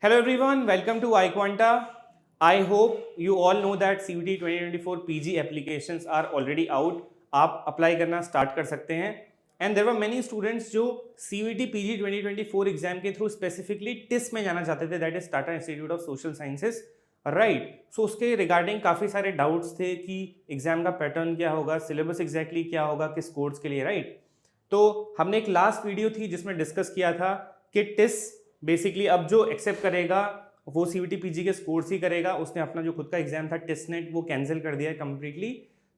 Hello everyone, welcome to iQuanta. I hope you all know that CUET 2024 PG applications are already out. आप apply करना start कर सकते हैं and there were many students जो CUET PG 2024 exam के through specifically TISS में जाना चाहते थे, that is Tata Institute of Social Sciences, right. So उसके रिगार्डिंग काफ़ी सारे डाउट्स थे कि एग्जाम का पैटर्न क्या होगा, सिलेबस एग्जैक्टली क्या होगा, किस कोर्स के लिए, राइट। तो हमने एक लास्ट वीडियो थी जिसमें डिस्कस किया था कि टिस बेसिकली अब जो एक्सेप्ट करेगा वो CUET PG के कोर्स ही करेगा। उसने अपना जो खुद का एग्जाम था टिस नेट वो कैंसिल कर दिया है कम्प्लीटली।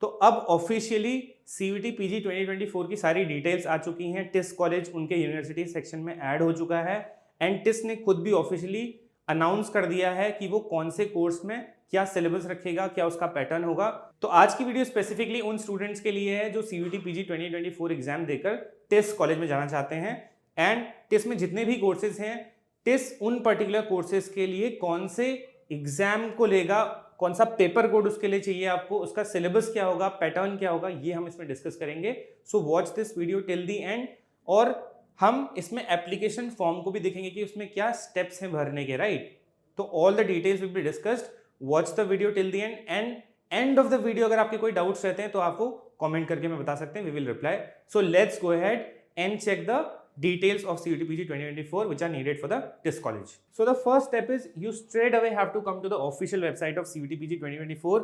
तो अब ऑफिशियली CUET PG 2024 की सारी डिटेल्स आ चुकी हैं। टिस कॉलेज उनके यूनिवर्सिटी सेक्शन में ऐड हो चुका है एंड टिस ने खुद भी ऑफिशियली अनाउंस कर दिया है कि वो कौन से कोर्स में क्या सिलेबस रखेगा, क्या उसका पैटर्न होगा। तो आज की वीडियो स्पेसिफिकली उन स्टूडेंट्स के लिए है जो CUET PG 2024 एग्जाम देकर टिस कॉलेज में जाना चाहते हैं एंड टिस में जितने भी कोर्सेज हैं, टिस उन पर्टिकुलर कोर्सेज के लिए कौन से एग्जाम को लेगा, कौन सा पेपर कोड उसके लिए चाहिए आपको, उसका सिलेबस क्या होगा, पैटर्न क्या होगा, ये हम इसमें डिस्कस करेंगे। So watch this video till the and. और हम इसमें एप्लीकेशन फॉर्म को भी देखेंगे कि उसमें क्या स्टेप्स हैं भरने के, राइट। तो all the details will be discussed. Watch the video till the end of the video अगर आपके कोई डाउट्स रहते हैं तो आपको कमेंट करके मैं बता सकते हैं, we will reply. So let's go ahead and check the details of CUET PG 2024 which are needed for the TIS college. So the first step is you straight away have to come to the official website of CUET PG 2024.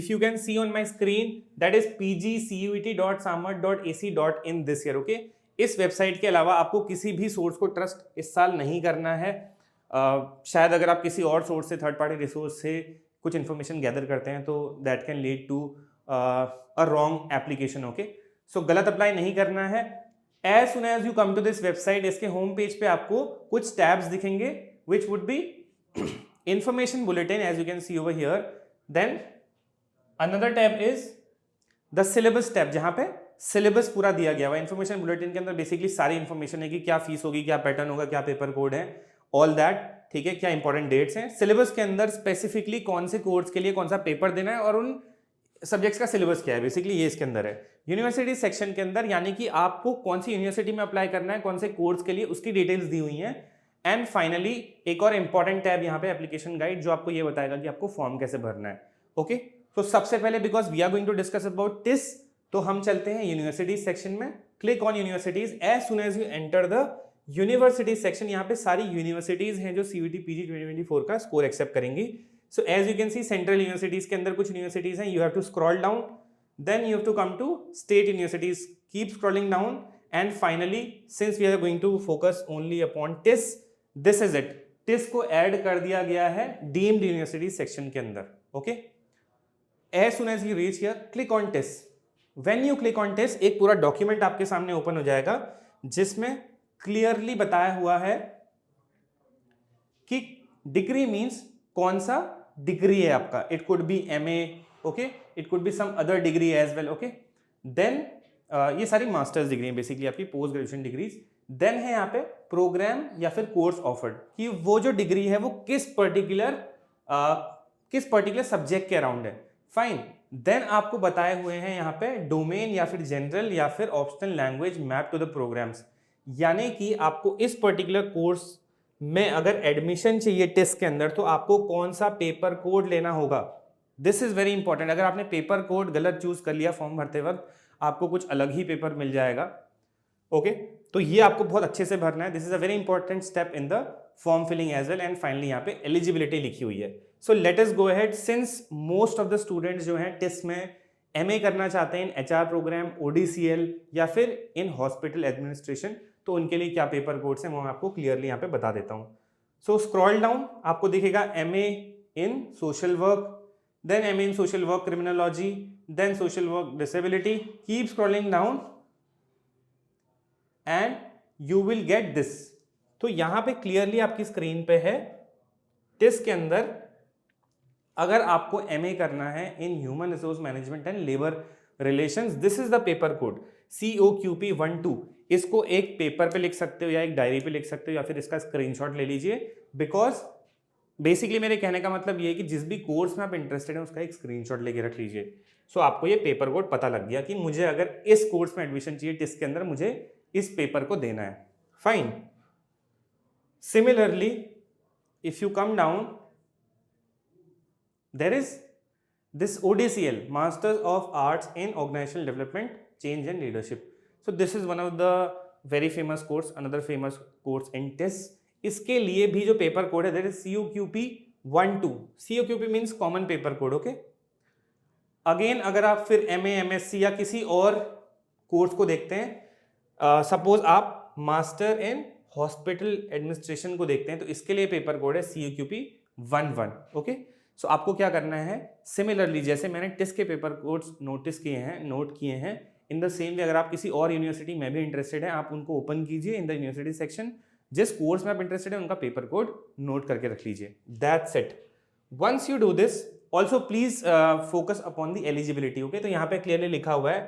If you can see on my screen, that is pgcut.samat.ac.in this year, okay? इस website के अलावा आपको किसी भी source को trust इस साल नहीं करना है। शायद अगर आप किसी और सोर्स से, थर्ड पार्टी रिसोर्स से कुछ इन्फॉर्मेशन गैदर करते हैं तो that can lead to a wrong application, okay. So गलत अप्लाई नहीं करना है। As soon as you come to this website, इसके होम पेज पे आपको कुछ टैब्स दिखेंगे which would be information bulletin as you can see over here. Then another tab is the syllabus tab, जहाँ पे सिलेबस पूरा दिया गया हुआ। इन्फॉर्मेशन बुलेटिन के अंदर बेसिकली सारी इन्फॉर्मेशन है कि क्या फीस होगी, क्या पैटर्न होगा, क्या पेपर कोड है, ऑल दैट, ठीक है। क्या इंपॉर्टेंट डेट्स हैं, सिलेबस के अंदर स्पेसिफिकली कौन से कोर्स के लिए कौन सा पेपर देना है और उन सब्जेक्ट्स का सिलेबस क्या है, बेसिकली ये इसके अंदर है। यूनिवर्सिटी सेक्शन के अंदर यानी कि आपको कौन सी यूनिवर्सिटी में अप्लाई करना है, कौन से कोर्स के लिए, उसकी डिटेल्स दी हुई हैं। एंड फाइनली एक और इंपॉर्टेंट टैब यहाँ पे एप्लीकेशन गाइड, जो आपको ये बताएगा कि आपको फॉर्म कैसे भरना है, ओके। तो सबसे पहले because we are going to discuss about TISS, तो हम चलते हैं यूनिवर्सिटी सेक्शन में। Click on universities. As soon as you enter the university section, यहाँ पे सारी यूनिवर्सिटीज हैं जो CUET PG 2024 का स्कोर एक्सेप्ट करेंगी। So as you can see, central universities के अंदर कुछ यूनिवर्सिटीज हैं, you have to scroll down, then you have to come to state universities, keep scrolling down, and finally since we are going to focus only upon TIS, this is it, TIS को add कर दिया गया है deemed universities section के अंदर, okay। As soon as you reach here, click on TIS. When you click on TIS, एक पूरा document आपके सामने ओपन हो जाएगा जिसमें क्लियरली बताया हुआ है कि डिग्री मीन्स कौन सा डिग्री है आपका। It could be MA, okay, it could be some other degree as well, okay. Then ये सारी मास्टर्स डिग्री है बेसिकली आपकी, पोस्ट ग्रेजुएशन डिग्रीज। देन है यहाँ पे प्रोग्राम या फिर कोर्स ऑफर्ड, कि वो जो डिग्री है वो किस पर्टिकुलर सब्जेक्ट के अराउंड है, फाइन। देन आपको बताए हुए हैं यहाँ पे डोमेन या फिर जनरल या फिर optional language map to the programmes, यानी कि आपको इस पर्टिकुलर कोर्स में अगर एडमिशन चाहिए टिस के अंदर तो आपको कौन सा पेपर कोड लेना होगा। This is very important. अगर आपने पेपर कोड गलत चूज कर लिया फॉर्म भरते वक्त, आपको कुछ अलग ही पेपर मिल जाएगा, ओके। तो ये आपको बहुत अच्छे से भरना है। This is a very important step in the form filling as well. And finally यहाँ पे एलिजिबिलिटी लिखी हुई है। So let us go ahead. Since most of the students जो हैं टिस में MA करना चाहते हैं इन HR प्रोग्राम, ODCL या फिर इन हॉस्पिटल एडमिनिस्ट्रेशन, तो उनके लिए क्या पेपर कोड्स हैं वो मैं आपको क्लियरली यहाँ पे बता देता हूँ। सो स्क्रॉल डाउन, आपको दिखेगा MA in social work, then MA in social work criminology, then social work disability. Keep scrolling down and you will get this. तो यहाँ पे क्लियरली आपकी स्क्रीन पे है टिस के अंदर अगर आपको MA करना है in human resource management and labour relations, this is the paper code COQP12। इसको एक पेपर पे लिख सकते हो या एक डायरी पे लिख सकते हो या फिर इसका स्क्रीनशॉट ले लीजिए, बिकॉज बेसिकली मेरे कहने का मतलब ये है कि जिस भी कोर्स में आप इंटरेस्टेड हैं उसका एक स्क्रीनशॉट लेके रख लीजिए। सो आपको ये पेपर कोड पता लग गया कि मुझे अगर इस कोर्स में एडमिशन चाहिए टिस के अंदर, मुझे इस पेपर को देना है, fine. Similarly if you come down, there is this ODCL, Masters of Arts in Organizational Development, Change and Leadership. So this is one of the very famous course, another famous course in TIS. इसके लिए भी जो paper code है that is COQP 12. COQP means Common Paper Code, okay? Again अगर आप फिर MA, MSc या किसी और कोर्स को देखते हैं, सपोज आप मास्टर इन हॉस्पिटल एडमिनिस्ट्रेशन को देखते हैं, तो इसके लिए पेपर कोड है COQP 11, ओके? सो आपको क्या करना है, सिमिलरली जैसे मैंने टिस के पेपर कोड्स नोटिस किए हैं, नोट किए हैं, इन द सेम वे अगर आप किसी और यूनिवर्सिटी में भी इंटरेस्टेड हैं, आप उनको ओपन कीजिए इन द यूनिवर्सिटी सेक्शन, जिस कोर्स में आप इंटरेस्टेड हैं उनका पेपर कोड नोट करके रख लीजिए. That's it. Once you do this, also please focus upon the eligibility, okay? तो यहाँ पे क्लियरली लिखा हुआ है,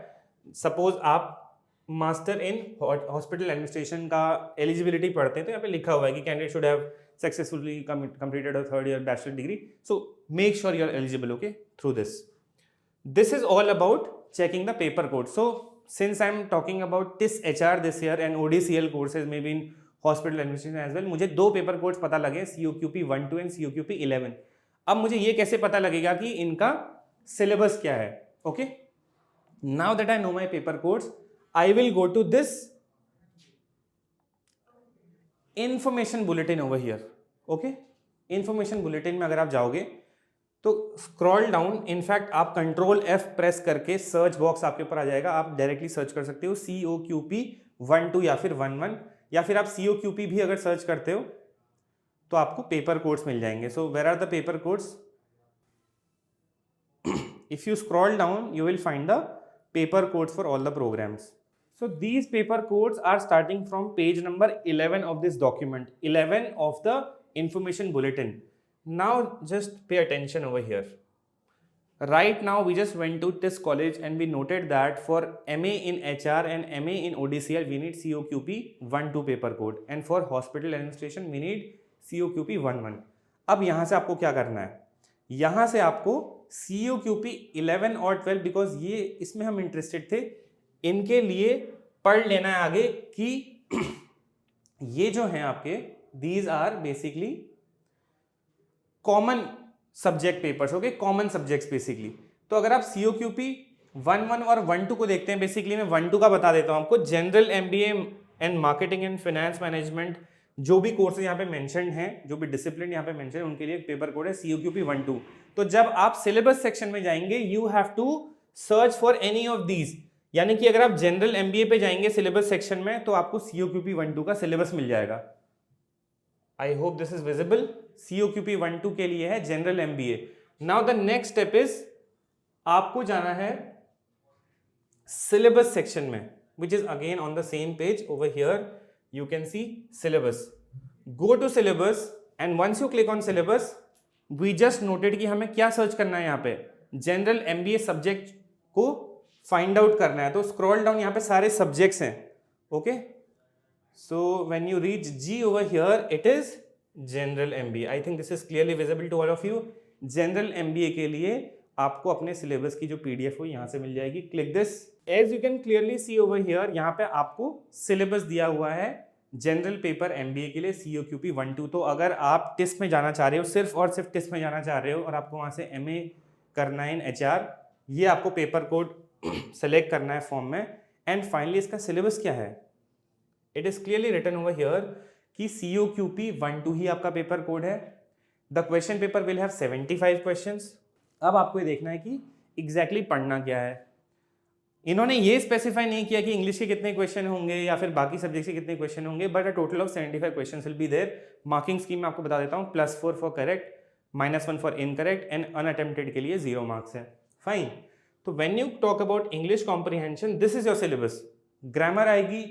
सपोज आप मास्टर इन हॉस्पिटल एडमिनिस्ट्रेशन का एलिजिबिलिटी पढ़ते हैं, तो यहाँ पे लिखा हुआ है कि candidate should have successfully completed a third year bachelor degree. So make sure you are eligible, okay, through this. This is all about checking the paper code. So since I am talking about TIS HR this year and ODCL courses maybe in hospital administration as well, मुझे दो paper codes पता लगे, COQP 12 and COQP 11. अब मुझे ये कैसे पता लगेगा कि इनका सिलेबस क्या है, okay? Now that I know my paper codes, I will go to this information bulletin over here, okay? Information bulletin में अगर आप जाओगे तो स्क्रॉल डाउन, इनफैक्ट आप कंट्रोल F प्रेस करके सर्च बॉक्स आपके ऊपर आ जाएगा, आप डायरेक्टली सर्च कर सकते हो COQP 12 या फिर 11, या फिर आप COQP भी अगर सर्च करते हो तो आपको पेपर कोड्स मिल जाएंगे. So where are the paper codes? If you scroll down you will find the paper codes for all the programmes. So these paper codes are starting from page number 11 of this document, 11 of the information bulletin. Now just pay attention over here. Right now we just went to TIS college and we noted that for MA in HR and MA in ODCL we need COQP 12 paper code, and for hospital administration we need COQP 11. अब यहाँ से आपको क्या करना है, यहाँ से आपको COQP 11 और 12, बिकॉज ये इसमें हम इंटरेस्टेड थे, इनके लिए पढ़ लेना है आगे कि ये जो हैं आपके, these are basically common subject papers, okay? Common subjects basically. तो अगर आप COQP 11 और 12 को देखते हैं, बेसिकली मैं 12 का बता देता हूं आपको. General MBA and marketing and finance management, जो भी कोर्सेज यहाँ पे मेंशन हैं, जो भी डिसिप्लिन यहाँ पे मेंशन है, उनके लिए पेपर कोड है COQP 12. तो जब आप सिलेबस सेक्शन में जाएंगे, you have to search for any of these. यानी कि अगर आप जनरल MBA पे जाएंगे सिलेबस सेक्शन में, तो आपको COQP 12 का सिलेबस मिल जाएगा. I hope this is visible. COQP 12 के लिए है general MBA. Now the next step is, आपको जाना है सिलेबस सेक्शन में, which is again on the same page over here. You can see syllabus. Go to syllabus and once you click on syllabus, we just noted कि हमें क्या search करना है यहाँ पे, जनरल MBA सब्जेक्ट को find out करना है. तो स्क्रॉल डाउन, यहाँ पे सारे सब्जेक्ट्स हैं, okay? So when you reach G over here, it is general MBA. I think this is clearly visible to all of you. General MBA के लिए आपको अपने सिलेबस की जो PDF हो यहाँ से मिल जाएगी. Click this. As you can clearly see over here, यहाँ पे आपको सिलेबस दिया हुआ है जनरल पेपर MBA के लिए COQP 12. तो अगर आप TIS में जाना चाह रहे हो, सिर्फ और सिर्फ TIS में जाना चाह रहे हो, और आपको वहाँ से MA करना है इन HR, ये आपको पेपर कोड सेलेक्ट करना है फॉर्म में. एंड फाइनली इसका सिलेबस क्या है, it is clearly written over here कि COQP 12 ही आपका पेपर कोड है. The question paper will have 75 questions. अब आपको ये देखना है कि एग्जैक्टली पढ़ना क्या है. इन्होंने ये स्पेसिफाई नहीं किया कि इंग्लिश के कितने क्वेश्चन होंगे या फिर बाकी सब्जेक्ट के कितने क्वेश्चन होंगे, but a total of 75 question will be there. Marking scheme मैं आपको बता देता हूँ. +4 for correct, -1 for incorrect, and unattempted के लिए 0 मार्क्स है. फाइन. तो when you talk about English comprehension, this is your syllabus. Grammar आएगी,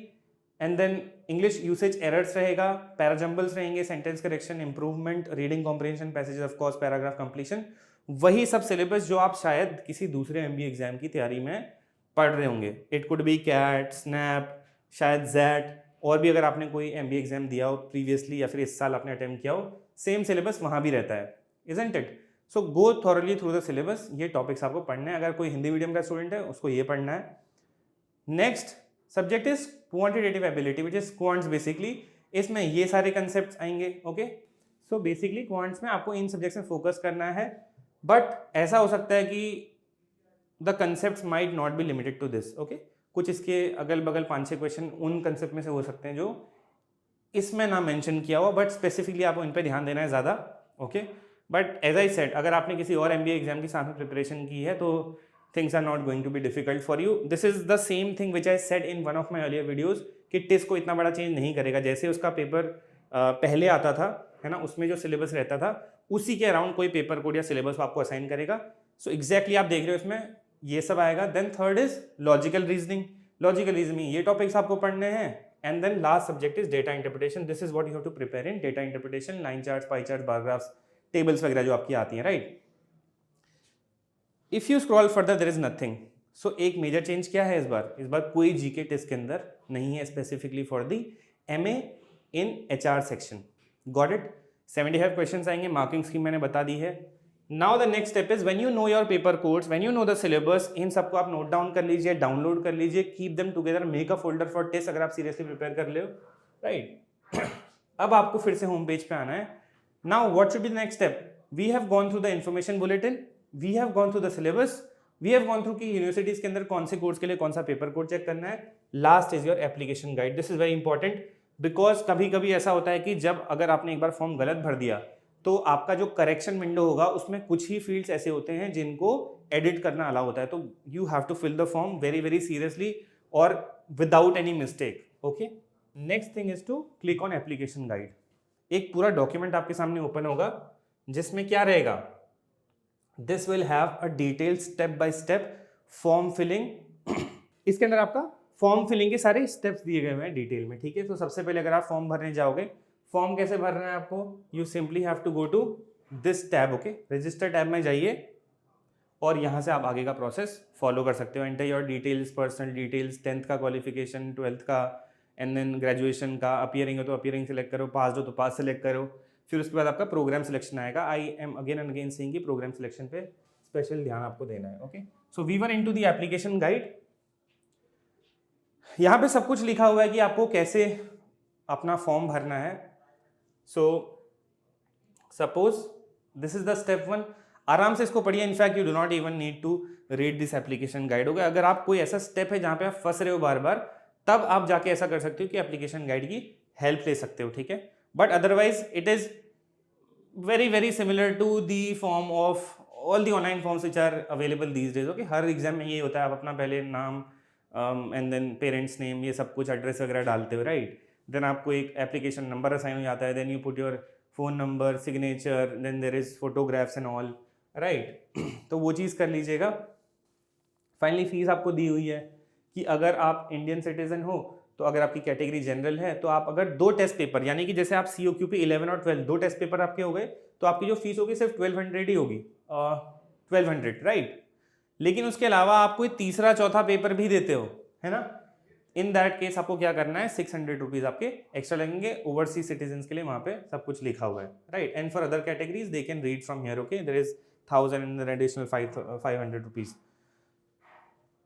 and then English usage errors रहेगा, पैराजम्बल्स रहेंगे, sentence correction, improvement, reading comprehension, passage of course, paragraph completion. वही सब syllabus जो आप शायद किसी दूसरे MBA एग्जाम की तैयारी में पढ़ रहे होंगे. It could be CAT, SNAP, शायद ZET, और भी अगर आपने कोई MBA एग्जाम दिया हो प्रीवियसली या फिर इस साल आपने अटेम्प्ट किया हो, सेम सिलेबस वहाँ भी रहता है, isn't it? So go thoroughly through the syllabus. ये टॉपिक्स आपको पढ़ने हैं. अगर कोई हिंदी मीडियम का स्टूडेंट है उसको ये पढ़ना है. Next subject is quantitative ability, which is quants basically. इसमें ये सारे कंसेप्ट आएंगे, ओके? सो बेसिकली क्वांट्स में आपको इन सब्जेक्ट्स में फोकस करना है, बट ऐसा हो सकता है कि the concept might not be limited to this, okay. कुछ इसके अगल बगल 5-6 क्वेश्चन उन कंसेप्ट में से हो सकते हैं जो इसमें ना मेंशन किया हुआ, बट स्पेसिफिकली आपको इन पे ध्यान देना है ज़्यादा, okay. But as I said, अगर आपने किसी और MBA एग्जाम की साथ में प्रिपरेशन की है तो things are not going to be difficult for you. This is the same thing which I said in one of my earlier videos कि टिस को इतना बड़ा चेंज नहीं करेगा। जैसे उसका पेपर पहले आता था, है ना, उसमें जो सिलेबस रहता था उसी के अराउंड कोई पेपर कोड या सिलेबस आपको असाइन करेगा। सो एग्जैक्टली आप देख रहे हो इसमें ये सब आएगा। Then third is logical reasoning. Logical reasoning ये टॉपिक्स आपको पढ़ने हैं। And then last subject is data interpretation. This is what you have to prepare in data interpretation, line charts, pie charts, bar graphs, tables वगैरह जो आपकी आती हैं, right. If you scroll further there is nothing. So एक major change क्या है इस बार कोई जीके टेस्ट के अंदर नहीं है specifically for the MA in HR section. Got it. 75 questions आएंगे, मार्किंग स्कीम मैंने बता दी है। Now the next step is when you know your paper codes, when you know the syllabus, इन सबको आप नोट डाउन कर लीजिए, डाउनलोड कर लीजिए, keep them together, make a folder for test अगर आप सीरियसली प्रिपेयर कर ले हो, राइट। अब आपको फिर से होम पेज पे आना है। Now what should be the next step? We have gone through the information bulletin, we have gone through the syllabus, we have gone through की यूनिवर्सिटीज के अंदर कौन से कोर्स के लिए कौन सा पेपर कोड चेक करना है। Last is your application guide. This is very important because कभी कभी ऐसा होता है कि जब अगर आपने एक बार फॉर्म गलत भर दिया तो आपका जो करेक्शन विंडो होगा उसमें कुछ ही फील्ड्स ऐसे होते हैं जिनको एडिट करना अलाउ होता है। तो you have to fill the form very very seriously और without any mistake, okay. Next thing is to click on application guide. एक पूरा डॉक्यूमेंट आपके सामने ओपन होगा जिसमें क्या रहेगा, this will have a detailed step by step form filling. इसके अंदर आपका फॉर्म फिलिंग के सारे स्टेप्स दिए गए हैं डिटेल में, ठीक है। तो सबसे पहले अगर आप फॉर्म भरने जाओगे, फॉर्म कैसे भरना है आपको, you simply have to go to this tab, okay. Register tab में जाइए और यहाँ से आप आगे का प्रोसेस फॉलो कर सकते हो। Enter your details, personal details, 10th का क्वालिफिकेशन, 12th का, एंड देन ग्रेजुएशन का, अपीयरिंग हो तो अपीयरिंग सेलेक्ट करो, पास हो तो पास सेलेक्ट करो। फिर उसके बाद आपका प्रोग्राम सिलेक्शन आएगा। I am again and again saying कि प्रोग्राम सिलेक्शन पे स्पेशल ध्यान आपको देना है, okay. So we were into the application guide. यहाँ पे सब कुछ लिखा हुआ है कि आपको कैसे अपना फॉर्म भरना है। So suppose this is the step 1। आराम से इसको पढ़िए। In fact you do not even need to read this application guide, हो गया। अगर आप कोई ऐसा स्टेप है जहाँ पे आप फंस रहे हो बार बार, तब आप जाके ऐसा कर सकते हो कि एप्लीकेशन गाइड की हेल्प ले सकते हो, ठीक है। But otherwise it is very very similar to the form of all the online forms which are available these days, okay. हर एग्जाम में ये होता है, आप अपना पहले नाम एंड देन पेरेंट्स नेम, ये सब कुछ एड्रेस वगैरह डालते हो, राइट। देन आपको एक एप्लीकेशन नंबर असाइन हो जाता है, then you put your phone number, signature, then there is photographs and all, right. तो वो चीज़ कर लीजिएगा। फाइनली फीस आपको दी हुई है कि अगर आप इंडियन सिटीजन हो तो अगर आपकी कैटेगरी जनरल है तो आप अगर 2 टेस्ट पेपर, यानी कि जैसे आप COQ पे 11 और 12 2 टेस्ट पेपर आपके हो गए तो आपकी जो फीस होगी सिर्फ 1200 ही होगी, 1200, राइट। लेकिन उसके अलावा आप कोई तीसरा चौथा पेपर भी देते हो, है ना, इन दैट केस आपको क्या करना है, 600 रुपीज आपके एक्स्ट्रा लगेंगे। ओवरसीज सिटीजन्स के लिए वहां पे सब कुछ लिखा हुआ है, right. And for other categories they can read from here, okay. There is 1000 and additional 500 rupees.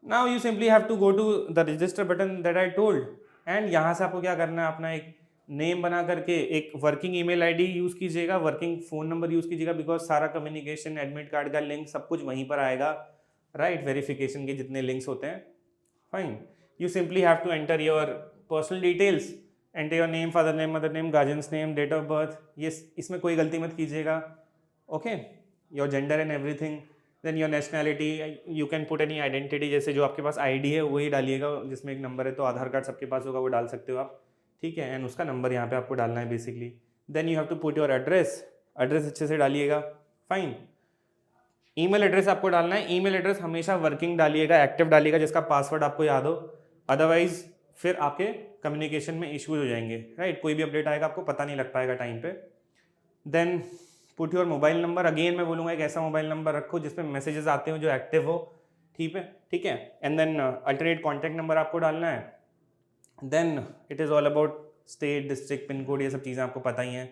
Now you simply have to go to the register button that I told, and यहाँ से आपको क्या करना है, अपना एक नेम बना करके एक वर्किंग ईमेल आईडी यूज कीजिएगा, वर्किंग फोन नंबर यूज कीजिएगा, बिकॉज सारा कम्युनिकेशन, एडमिट कार्ड का लिंक, सब कुछ वहीं पर आएगा, राइट। वेरिफिकेशन के जितने लिंक्स होते हैं, fine. You simply have to enter your personal details, enter your name, father name, mother name, guardian's name, date of birth. Yes, इसमें कोई गलती मत कीजिएगा, okay? Your gender and everything, then your nationality, you can put any identity, जैसे जो आपके पास ID है वही डालिएगा, जिसमें एक नंबर है तो आधार कार्ड सबके पास होगा वो डाल सकते हो आप, ठीक है। एंड उसका नंबर यहाँ पे आपको डालना है basically. Then you have to put your address, address अच्छे से डालिएगा, फाइन। ईमेल एड्रेस आपको डालना है, ईमेल एड्रेस हमेशा वर्किंग डालिएगा, एक्टिव डालिएगा, जिसका पासवर्ड आपको याद हो, अदरवाइज फिर आपके कम्युनिकेशन में इश्यूज हो जाएंगे, राइट। कोई भी अपडेट आएगा आपको पता नहीं लग पाएगा टाइम पे। Then put your mobile number, again मैं बोलूँगा एक ऐसा मोबाइल नंबर रखो जिसमें मैसेजेस आते हो जो एक्टिव हो, ठीक है, ठीक है। And then alternate contact number आपको डालना है। Then it is all about state, district, pin code, ये सब चीज़ें आपको पता ही हैं,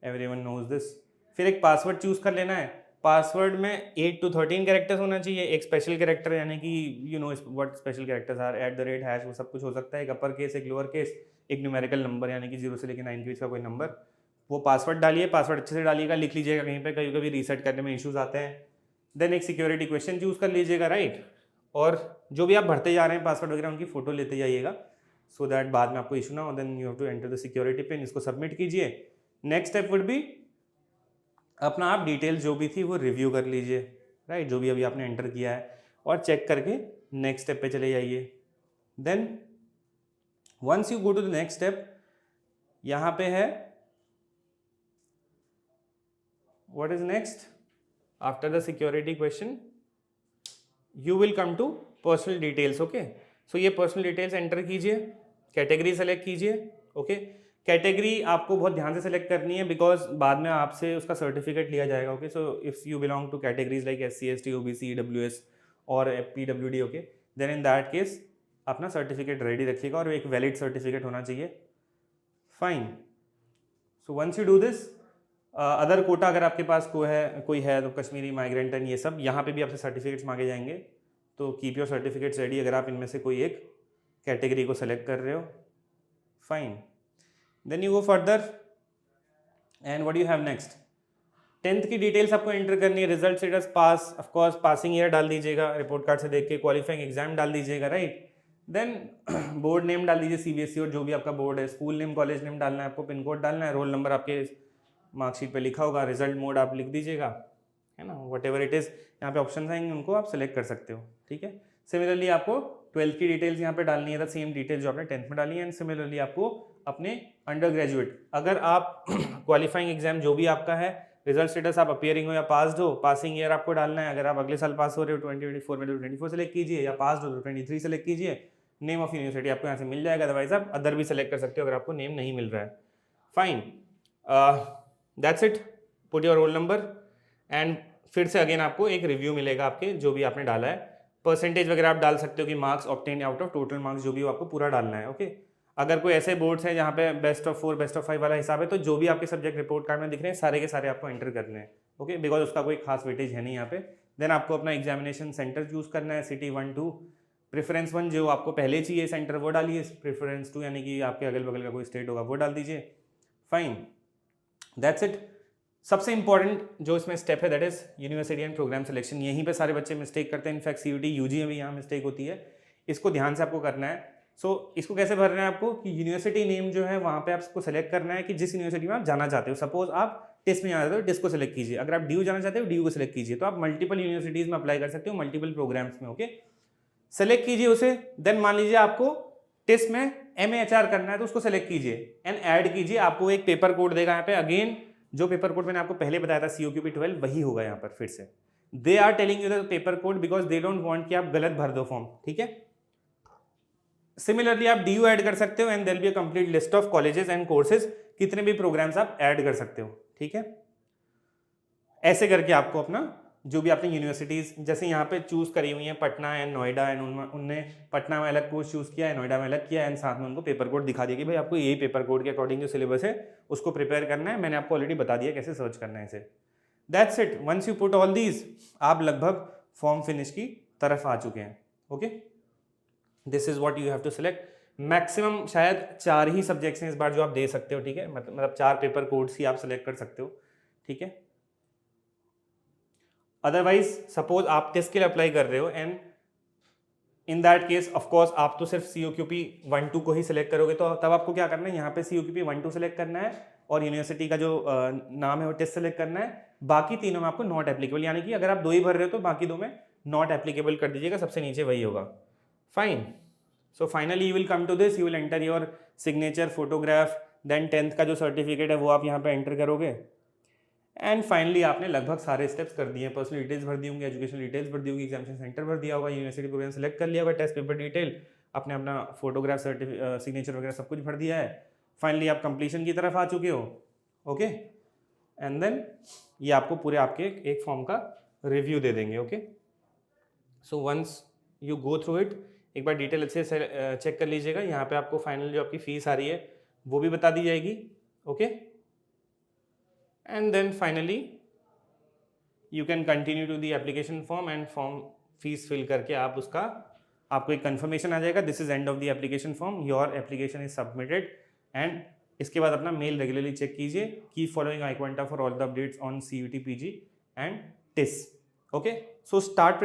एवरीवन नोज दिस। फिर एक पासवर्ड चूज़ कर लेना है। पासवर्ड में 8 to 13 कैरेक्टर्स होना चाहिए। एक स्पेशल कैरेक्टर, यानी कि you know what special characters are, @ hash, वो सब कुछ हो सकता है। एक अपर केस, एक लोअर केस, एक न्यूमेरिकल नंबर, यानी कि 0 से लेकर 9 के बीच का कोई नंबर, वो पासवर्ड डालिए, पासवर्ड अच्छे से डालिएगा, लिख लीजिएगा कहीं पे, कभी कभी रीसेट करने में इश्यूज आते हैं। देन एक सिक्योरिटी क्वेश्चन चूज कर लीजिएगा, राइट। और जो भी आप भरते जा रहे हैं पासवर्ड वगैरह, उनकी फोटो लेते जाइएगा सो दैट बाद में आपको इशू ना हो। Then you have to enter the security pin, इसको सबमिट कीजिए। नेक्स्ट स्टेप वुड बी अपना आप डिटेल्स जो भी थी वो रिव्यू कर लीजिए, राइट, जो भी अभी आपने एंटर किया है, और चेक करके नेक्स्ट स्टेप पे चले जाइए। Then once you go to the next step, यहां पे है what is next after the security question, you will come to personal details. Okay, so ये पर्सनल डिटेल्स एंटर कीजिए, कैटेगरी सेलेक्ट कीजिए। ओके, कैटेगरी आपको बहुत ध्यान से सेलेक्ट करनी है बिकॉज बाद में आपसे उसका सर्टिफिकेट लिया जाएगा। Okay, so if you belong to categories like SC ST OBC EWS और PWD, okay, then in that case अपना सर्टिफिकेट रेडी रखिएगा और एक वैलिड सर्टिफिकेट होना चाहिए। Fine, so once you do this, other quota अगर आपके पास कोई है तो कश्मीरी माइग्रेंट एंड ये सब, यहाँ पे भी आपसे सर्टिफिकेट्स मांगे जाएंगे, तो कीप योर सर्टिफिकेट्स रेडी अगर आप इनमें से कोई एक कैटेगरी को सेलेक्ट कर रहे हो। Fine, then you go further and what you have next, 10th की डिटेल्स आपको एंटर करनी है। Result status pass, of course passing year डाल दीजिएगा रिपोर्ट कार्ड से देख के, क्वालिफाइंग एग्जाम डाल दीजिएगा, राइट। देन बोर्ड नेम डाल दीजिए CBSE और जो भी आपका बोर्ड है, स्कूल नेम कॉलेज नेम डालना है आपको, पिन कोड डालना है, रोल नंबर आपके मार्कशीट पे लिखा होगा, रिजल्ट मोड आप लिख दीजिएगा, है ना, वट एवर इट इज़। यहाँ पे ऑप्शन आएंगे, उनको आप सेलेक्ट कर सकते हो, ठीक है। सिमिलरली आपको 12th की डिटेल्स यहाँ पे डालनी है, था सेम डिटेल्स जो आपने 10th में डाली है। एंड सिमिलरली आपको अपने अंडर ग्रेजुएट, अगर आप क्वालिफाइंग एग्जाम जो भी आपका है, रिजल्ट स्टेटस आप अपियरिंग हो या पास्ड हो, पासिंग ईयर आपको डालना है। अगर आप अगले साल पास हो रहे हो 2024 में तो 24 सेलेक्ट कीजिए, या पास्ड हो तो 23 सेलेक्ट कीजिए। नेम ऑफ यूनिवर्सिटी आपको यहाँ से मिल जाएगा, अदरवाइज आप अदर भी सेलेक्ट कर सकते हो अगर आपको नेम नहीं मिल रहा है। Fine, that's it, put your roll number and फिर से अगेन आपको एक रिव्यू मिलेगा आपके जो भी आपने डाला है। परसेंटेज वगैरह आप डाल सकते हो कि marks obtain out of total marks जो भी हो आपको पूरा डालना है। ओके, अगर कोई ऐसे बोर्ड्स हैं जहाँ पे बेस्ट ऑफ 4 बेस्ट ऑफ 5 वाला हिसाब है, तो जो भी आपके सब्जेक्ट रिपोर्ट कार्ड में दिख रहे हैं सारे के सारे आपको एंटर करने हैं। ओके, बिकॉज उसका कोई खास वेटेज है नहीं यहाँ पे। देन आपको अपना एग्जामिनेशन सेंटर चूज करना है, सिटी 1 2, प्रेफरेंस 1 जो आपको पहले चाहिए सेंटर वो डालिए, प्रेफरेंस 2 यानी कि आपके अगल बगल का कोई स्टेट होगा वो डाल दीजिए। Fine, that's it. सबसे इंपॉर्टेंट जो इसमें स्टेप है that is university and program selection. यहीं पे सारे बच्चे मिस्टेक करते हैं, इनफैक्ट CUT UG में भी यहाँ मिस्टेक होती है, इसको ध्यान से आपको करना है। सो इसको कैसे भरना है आपको कि यूनिवर्सिटी नेम जो है वहाँ पे आपको सेलेक्ट करना है कि जिस यूनिवर्सिटी में आप जाना चाहते हो। सपोज आप टिस में जाना चाहते हो, टिस को सेलेक्ट कीजिए। अगर आप DU जाना चाहते हो, DU को सेलेक्ट कीजिए। तो आप मल्टीपल यूनिवर्सिटीज में अप्लाई कर सकते हो, मल्टीपल प्रोग्राम्स में। ओके, सेलेक्ट कीजिए उसे। देन मान लीजिए आपको टिस में MAHR करना है तो उसको सेलेक्ट कीजिए एंड ऐड कीजिए। आपको एक पेपर कोड देगा यहाँ पे, अगेन जो पेपर कोड मैंने आपको पहले बताया था COQP 12 वही होगा यहाँ पर फिर से। They are telling you the paper code because they don't want कि आप गलत भर दो फॉर्म, ठीक है। सिमिलरली आप DU ऐड कर सकते हो and there will be a complete list of colleges and courses, कितने भी प्रोग्राम्स आप ऐड कर सकते हो, ठीक है। ऐसे करके आपको अपना जो भी आपने यूनिवर्सिटीज जैसे यहाँ पे चूज करी हुई हैं, पटना एंड नोएडा, एंड उनने पटना में अलग कोर्स चूज किया है, नोएडा में अलग किया है, एंड साथ में उनको पेपर कोड दिखा दिया कि भाई आपको यही पेपर कोड के अकॉर्डिंग जो सिलेबस है उसको प्रिपेयर करना है। मैंने आपको ऑलरेडी बता दिया कैसे सर्च करना है इसे। That's it, once you put all these आप लगभग फॉर्म फिनिश की तरफ आ चुके हैं। Okay, this is what you have to select. Maximum शायद 4 ही सब्जेक्ट्स हैं इस बार जो आप दे सकते हो, ठीक है, मतलब 4 पेपर कोड्स ही आप सेलेक्ट कर सकते हो, ठीक है। अदरवाइज सपोज आप टेस्ट के लिए अप्लाई कर रहे हो and in that case of course आप तो सिर्फ COQP 1 2 को ही सिलेक्ट करोगे, तो तब आपको क्या करना है, यहाँ पे COQP 1 2 सेलेक्ट करना है और यूनिवर्सिटी का जो नाम है वो टेस्ट सेलेक्ट करना है। बाकी तीनों में आपको नॉट एप्लीकेबल, यानी कि अगर आप 2 ही भर रहे हो तो बाकी 2 में नॉट एप्लीकेबल कर दीजिएगा, सबसे नीचे वही होगा। Fine, so finally you will come to this, you will enter your signature, photograph, then 10th का जो सर्टिफिकेट है वो आप यहाँ पे एंटर करोगे एंड फाइनली आपने लगभग सारे स्टेप्स कर दिए हैं। पर्सनल डिटेल्स भर दी होंगी, एजुकेशनल डिटेल्स भर दी होगी, एग्जामिनेशन सेंटर भर दिया होगा, यूनिवर्सिटी प्रोग्राम सेलेक्ट कर लिया होगा, टेस्ट पेपर डिटेल, आपने अपना फोटोग्राफ, सिग्नेचर वगैरह सब कुछ भर दिया है। फाइनली आप कंप्लीशन की तरफ आ चुके हो। ओके, एंड देन ये आपको पूरे आपके एक फॉर्म का रिव्यू दे देंगे। Okay, so once you go through it, एक बार डिटेल अच्छे से चेक कर लीजिएगा। यहाँ पे आपको फाइनल जो आपकी फीस आ रही है वो भी बता दी जाएगी। Okay, and then finally you can continue to the application form and form fees fill करके आप उसका आपको एक confirmation आ जाएगा, this is end of the application form, your application is submitted and इसके बाद अपना मेल रेगुलरली चेक कीजिए. Keep following iQuanta for all the updates on CUET PG and TIS. Okay, so start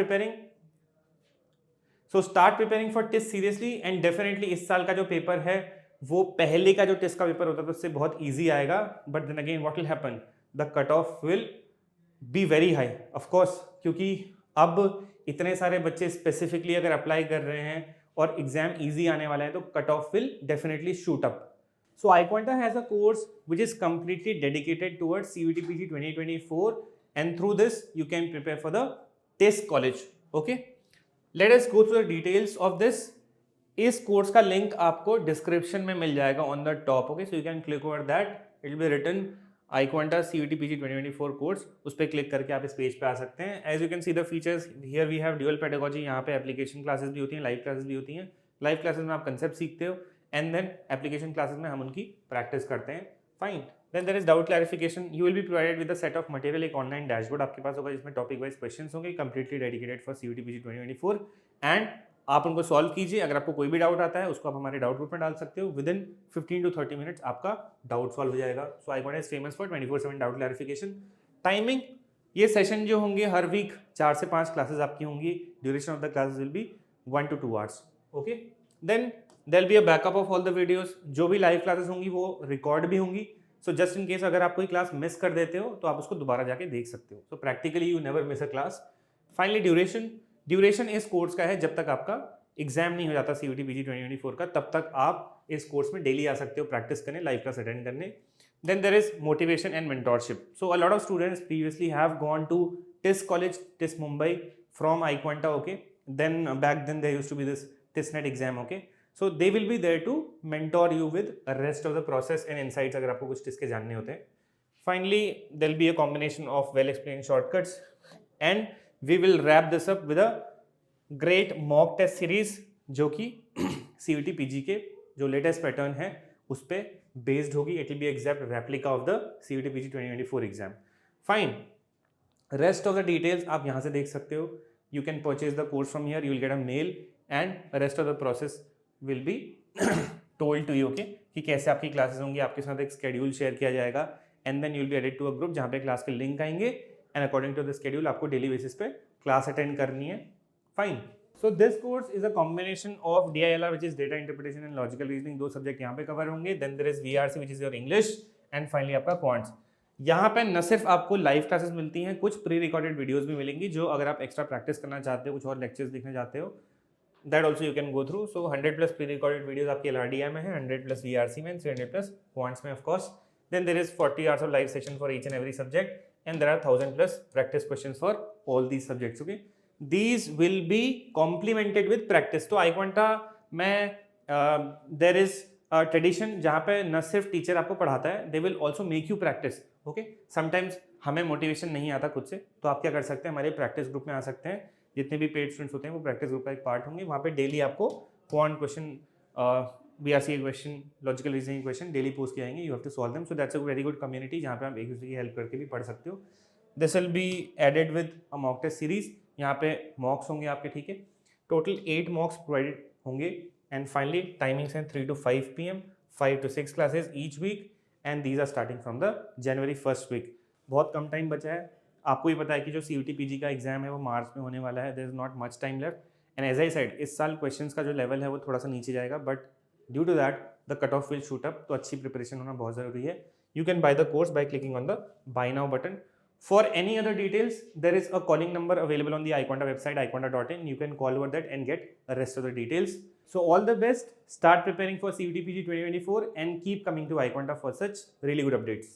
preparing for TIS seriously and definitely इस साल का जो paper है वो पहले का जो TIS का पेपर होता था उससे बहुत ईजी आएगा. But then again what will happen, the cut off will be very high of course, क्योंकि अब इतने सारे बच्चे स्पेसिफिकली अगर अप्लाई कर रहे हैं और एग्जाम इजी आने वाला है तो cut off will definitely shoot up. So iQuanta has a course which is completely dedicated towards CUET PG 2024 and through this you can prepare for the TIS college. Okay, let us go through the details of this. इस course का link आपको description में मिल जाएगा on the top. Okay, so you can click over that, it will be written iQuanta CUET PG 2024 course. उस पर click करके आप इस पेज पे आ सकते हैं. As you can see the features here we have dual pedagogy. यहाँ पे एप्लीकेशन क्लासेस भी होती हैं, लाइव क्लासेस भी होती हैं. लाइव क्लासेस में आप कंसेप्ट सीखते हो एंड देन एप्लीकेशन क्लासेस में हम उनकी प्रैक्टिस करते हैं. Fine. Then there is doubt clarification. You will be provided with a set of material. एक ऑनलाइन डैशबोर्ड आपके पास होगा जिसमें टॉपिक वाइज क्वेश्चंस होंगे, completely dedicated for CUET PG 2024 and आप उनको सॉल्व कीजिए. अगर आपको कोई भी डाउट आता है उसको आप हमारे डाउट ग्रुप में डाल सकते हो. विद इन 15 to 30 मिनट्स आपका डाउट सॉल्व हो जाएगा. सो iQuanta is famous for 24/7 doubt clarification. Timing, ये सेशन जो होंगे हर वीक 4 से 5 क्लासेस आपकी होंगी. Duration of the classes will be 1 to 2 hours. Okay, then there will be a backup of all the videos. जो भी लाइव क्लासेस होंगी वो रिकॉर्ड भी होंगी. सो जस्ट इन केस अगर आप कोई क्लास मिस कर देते हो तो आप उसको दोबारा जाके देख सकते हो. So practically you never miss a class. Finally duration इस कोर्स का है जब तक आपका एग्जाम नहीं हो जाता CUET PG 2024 का, तब तक आप इस कोर्स में डेली आ सकते हो प्रैक्टिस करने, लाइव क्लास अटेंड करने. Then there is motivation and mentorship. So a lot of students previously have gone to TIS college, TIS Mumbai from iQuanta. Okay, then back then there used to be this TISnet exam. Okay, so they will be there to mentor you with the rest of the process and insights अगर आपको कुछ TIS के जानने होते हैं. Finally, there will be a combination of well explained shortcuts and we will wrap this up with a great mock test series जो कि CUET PG के जो लेटेस्ट पैटर्न है उस पर बेस्ड होगी. It will be exact replica of the CUET PG 2024 exam. Fine. Rest of the details आप यहाँ से देख सकते हो. You can purchase the course from here, you will get a mail and rest of the process will be told to you. Okay, कि कैसे आपकी classes होंगी. आपके साथ एक स्केड्यूल शेयर किया जाएगा and then you will be added to a group जहाँ पे क्लास के लिंक आएंगे and according to the schedule आपको डेली बेसिस पे क्लास अटेंड करनी है. Fine. So this course is a combination of DILR which is data interpretation and logical reasoning. 2 subject यहाँ पे कवर होंगे. Then there is VRC which is your English and finally आपका quants. यहाँ पे न सिर्फ आपको लाइव क्लासेस मिलती हैं, कुछ प्री रिकॉर्डेड वीडियोस भी मिलेंगी जो अगर आप एक्स्ट्रा प्रैक्टिस करना चाहते हो, कुछ और लेक्चर्स देखना चाहते हो, that also you can go through. So 100+ pre recorded videos आपके LRDI में है, 100+ VRC में, 300+ quants में of course. Then there is 40 hours of live session for each and every subject and there are 1000+ practice questions for all these subjects. Okay, these will be complemented with practice. तो iQuanta में there is a tradition जहाँ पे न सिर्फ teacher आपको पढ़ाता है, they will also make you practice. Okay, sometimes हमें मोटिवेशन नहीं आता खुद से, तो आप क्या कर सकते हैं, हमारे प्रैक्टिस ग्रुप में आ सकते हैं. जितने भी पेड स्टूडेंट्स होते हैं वो प्रैक्टिस ग्रुप का एक पार्ट होंगे. वहाँ पे डेली आपको quant question, BRC question, logical reasoning question daily post किए जाएंगे. You have to solve them. So that's a very good community जहाँ पे आप एक दूसरे की हेल्प करके भी पढ़ सकते हो. This will be added with a mock test series. यहाँ पे मॉक्स होंगे आपके, ठीक है. टोटल 8 मॉक्स प्रोवाइडेड होंगे एंड फाइनली टाइमिंग्स हैं 3 to 5 PM, 5 to 6 classes each week and these are starting from the January 1st week. बहुत कम टाइम बचा है. आपको ही पता है कि जो CUET PG का एग्जाम है वो मार्च में होने वाला है. There is not much time left and as I said इस साल क्वेश्चंस का जो लेवल है वो थोड़ा सा नीचे जाएगा, but due to that the cut off will shoot up. तो अच्छी प्रिपरेशन होना बहुत ज़रूरी है. You can buy the course by clicking on the buy now button. For any other details, there is a calling number available on the iQuanta website, iQuanta.in. You can call over that and get the rest of the details. So all the best. Start preparing for CUET PG 2024 and keep coming to iQuanta for such really good updates.